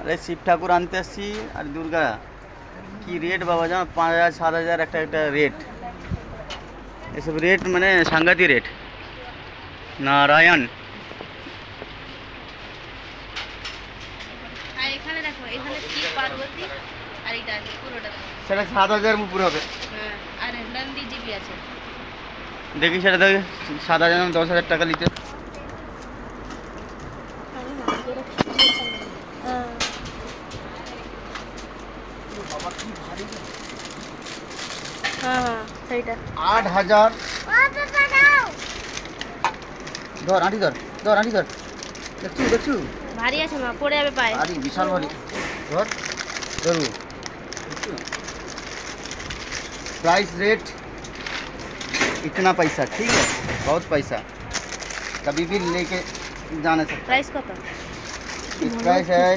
अरे शिव ठाकुर आनते एसছি আর दुर्गा की रेट बाबा जान 5000 7000 একটা रेट এসব रेट মানে সাংঘাতিক रेट नारायण আর এখানে দেখো এখানে শিব পার্বতী আর এটা আছে পুরোটা সেটা 7000 উপরে হবে হ্যাঁ আর নন্দী জিবি আছে দেখি সেটা দেখি 7000 10000 টাকা নিতে হ্যাঁ সেইটা 8000 ধর আঁটি ধর ধর আঁটি ধর দেখছু ভারী আছে মা পড়ে যাবে পায়ে भारी विशाल भारी धर जरूर प्राइस रेट इतना पैसा ठीक है बहुत पैसा कभी भी लेके जाना सकते প্রাইস কত प्राइस है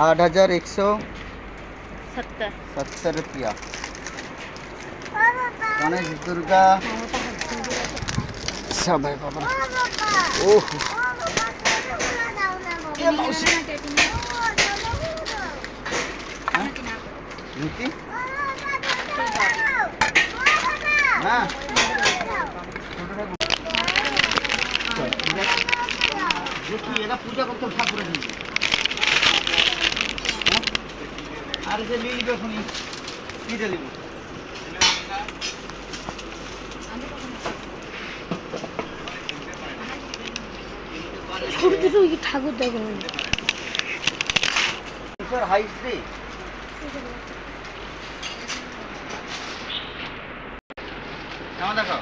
8170 रुपया गणेश दुर्गा सब है बाबा ओह नीति हाँ देखिए ये ना पूजा करते ठाकुर अरे से लीली पे सुनी की दे लीली छोटे तो ये ठाकुर देखो सर हाई से কেমন দেখো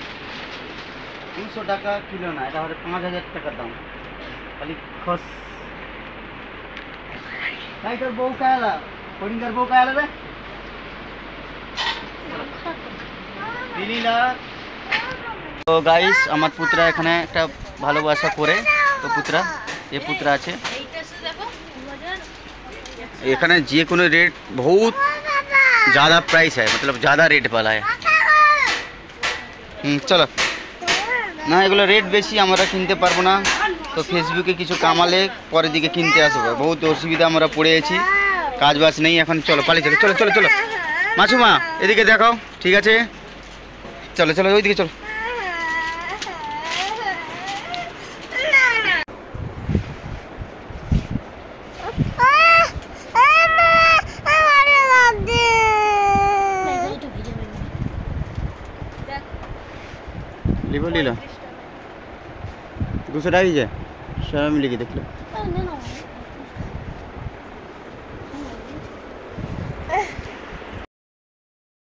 200 টাকা কিলো না এটা হচ্ছে 5000 টাকা দাম খালি খস তাই তোর বউ কায়লা কোডিঙ্গার বউ কায়লা রে দিলিলা তো গাইস আমার পুত্রা এখানে একটা ভালোবাসা করে তো পুত্রা ये पुत्रा আছে এখানে যে কোনো रेट बहुत ज़्यादा प्राइस है मतलब ज़्यादा रेट वाला है चलो ना एगुलो रेट बेशी আমরা কিনতে পারবো না তো ফেসবুকে কিছু কামালে পরের দিকে কিনতে আসবে বহুত অসুবিধা আমরা পড়ে আছি কাজ বাজ নেই এখন চলো পালিয়ে চলো চলো চলো চলো মাছুমা এদিকে দেখাও ঠিক আছে চলো চলো ওইদিকে চলো लिखो लीला दूसरा ही है शर्म लिखी देख लो